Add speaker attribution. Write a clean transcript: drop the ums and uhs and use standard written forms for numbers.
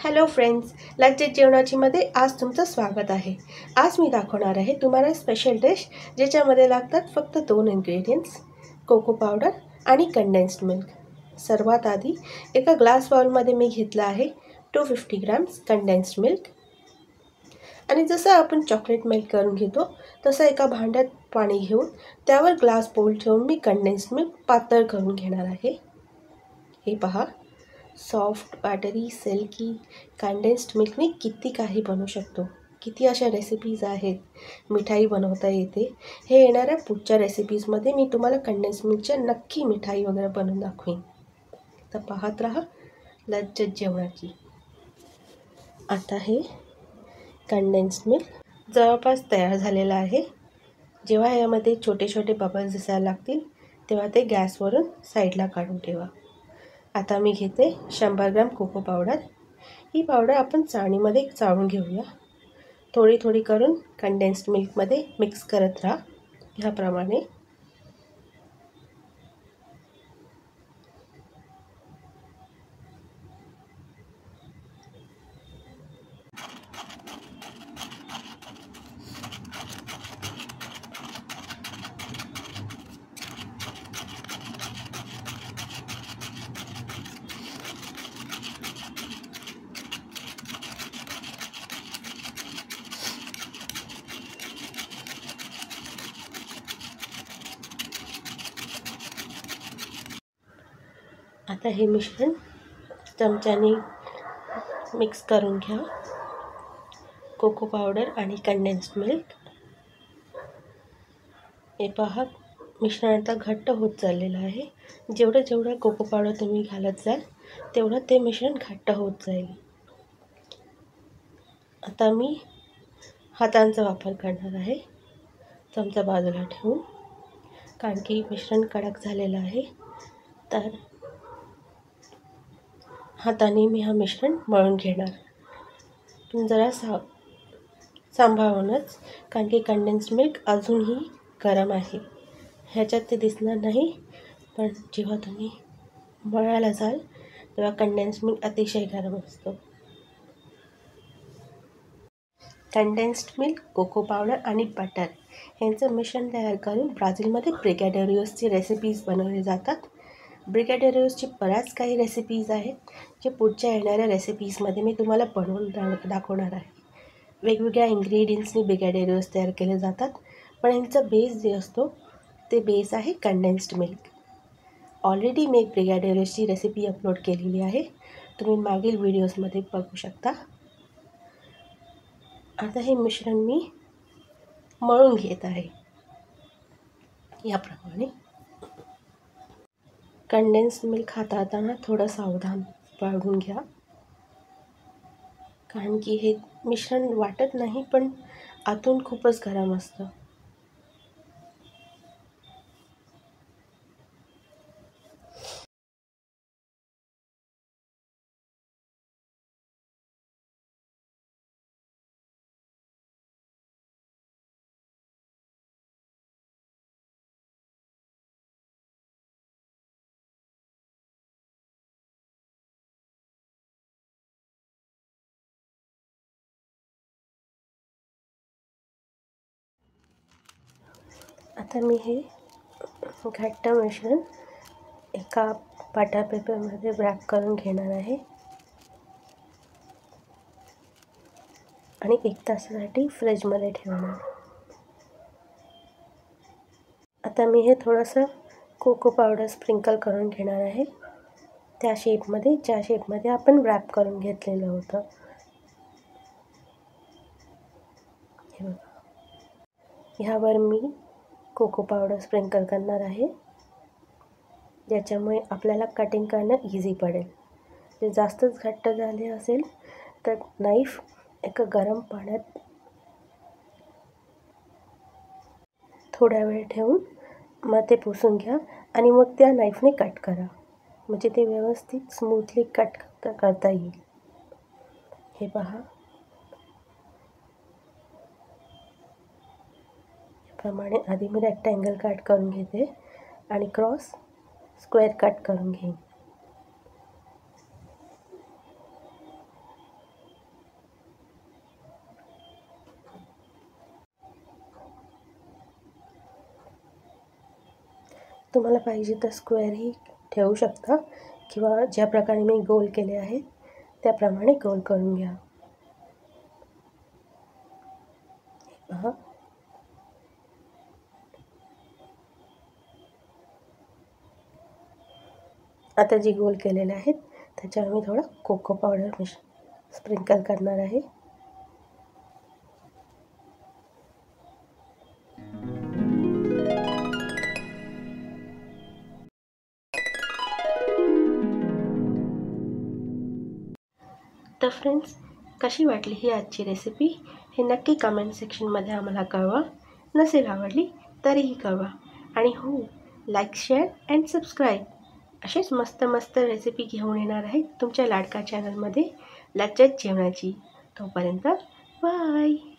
Speaker 1: Hello friends, लज्जत जेवणाचीमध्ये आज तुमचं स्वागत आहे. आज मी दाखवणार आहे तुम्हाला स्पेशल डिश ज्याच्यामध्ये लागतात फक्त 2 इन्ग्रेडियंट्स, कोको पावडर आणि कंडेन्स्ड मिल्क. सर्वात आधी एका ग्लास बाउलमध्ये मी घेतला आहे 250 ग्रॅम्स कंडेन्स्ड मिल्क. आणि जसं आपण चॉकलेट मेल्ट करून घेतो तसं एका भांड्यात पाणी घेऊन त्यावर ग्लास बोल ठेवून मी कंडेन्स्ड मिल्क पातळ करून घेणार आहे. हे पहा, सॉफ्ट, बॅटरी, सिल्की कंडेन्स्ड मिल्कने किती काही बनवू शकतो. किती अशा रेसिपीज आहेत. मिठाई बनवता येते. हे येणाऱ्या पुढच्या रेसिपीजमध्ये मी तुम्हाला कंडेन्स्ड मिल्कच्या नक्की मिठाई वगैरे बनवून दाखवीन. तर पाहत राहा लज्जत जेवणाची. आता हे कंडेन्स्ड मिल्क जवळपास तयार झालेलं आहे. जेव्हा यामध्ये छोटे छोटे बबल्स दिसायला लागतील तेव्हा ते गॅसवरून साईडला काढून ठेवा. आता मी घेते 100 ग्रॅम कोको पावडर. ही पावडर आपण चाळणीमध्ये चाळून घेऊया. थोडी थोडी करून कंडेन्स्ड मिल्कमध्ये मिक्स करत राहा ह्याप्रमाणे. आता हे मिश्रण चमच्याने मिक्स करून घ्या. कोको पावडर आणि कंडेन्स्ड मिल्क. हे पहा, मिश्रण आता घट्ट होत चाललेलं आहे. जेवढं जेवढं कोको पावडर तुम्ही घालत जाल तेवढं ते मिश्रण घट्ट होत जाईल. आता मी हातांचा वापर करणार आहे, चमचा बाजूला ठेवून, कारण की मिश्रण कडक झालेलं आहे. तर हाताने मी हा मिश्रण मळून घेणार. पण जरा सांभाळूनच, कारण की कंडेन्स्ड मिल्क अजूनही गरम आहे. ह्याच्यात ते दिसणार नाही, पण जेव्हा तुम्ही मळायला जाल तेव्हा कंडेन्स्ड मिल्क अतिशय गरम असतो. कंडेन्स्ड मिल्क, कोको पावडर आणि बटर यांचं मिश्रण तयार करून ब्राझीलमध्ये ब्रिगॅडेरियोसची रेसिपीज बनवले जातात. ब्रिगॅडेरियोसची बऱ्याच काही रेसिपीज आहेत जे पुढच्या येणाऱ्या रेसिपीजमध्ये मी तुम्हाला बनवून दाखवणार आहे. वेगवेगळ्या इन्ग्रेडियंट्सनी ब्रिगॅडेरियोस तयार केले जातात, पण यांचा बेस जे असतो ते बेस आहे कंडेन्स्ड मिल्क. ऑलरेडी मी एक ब्रिगॅडेरियोसची रेसिपी अपलोड केलेली आहे, तुम्ही मागील व्हिडिओजमध्ये बघू शकता. आता हे मिश्रण मी मळून घेत आहे याप्रमाणे. कंडेन्स्ड मिल्क हाताळताना थोडं सावधान बाळगून घ्या, कारण की हे मिश्रण वाटत नाही पण आतून खूपच गरम असतं. आता मी हे घट्ट मिश्रण एका बटर पेपरमध्ये व्रॅप करून घेणार आहे आणि 1 तासासाठी फ्रीजमध्ये ठेवणार. आता मी हे थोडंसं कोको पावडर स्प्रिंकल करून घेणार आहे त्या शेपमध्ये, ज्या शेपमध्ये आपण व्रॅप करून घेतलेलं होतं. हे बघा, ह्यावर मी कोको पावडर स्प्रिंकल करणार आहे, ज्याच्यामुळे आपल्याला कटिंग करणं इझी पडेल. जे जास्तच घट्ट झाले असेल तर नाईफ एका गरम पाण्यात थोड्या वेळ ठेवून मग ते पुसून घ्या आणि मग त्या नाईफने कट करा, म्हणजे ते व्यवस्थित स्मूथली कट करता येईल. हे पहा, याप्रमाणे आधी मी रेक्टँगल कट करून घेते आणि क्रॉस स्क्वेअर कट करून घेईन. तुम्हाला पाहिजे तर स्क्वेअरही ठेवू शकता किंवा ज्या प्रकारे मी गोल केले आहेत त्याप्रमाणे गोल करून घ्या. पहा, आता जी गोल केलेले आहेत त्याच्यावर मी थोडं कोको पावडर स्प्रिंकल करणार आहे. तर फ्रेंड्स, कशी वाटली ही आजची रेसिपी हे नक्की कमेंट सेक्शनमध्ये आम्हाला कळवा. नसेल आवडली तरीही कळवा. आणि हो, लाईक, शेअर अँड सबस्क्राईब असेच मस्त मस्त रेसिपी घेऊन येणार आहे तुमच्या लाडका चॅनलमध्ये लज्जत जेवणाची. तोपर्यंत बाय.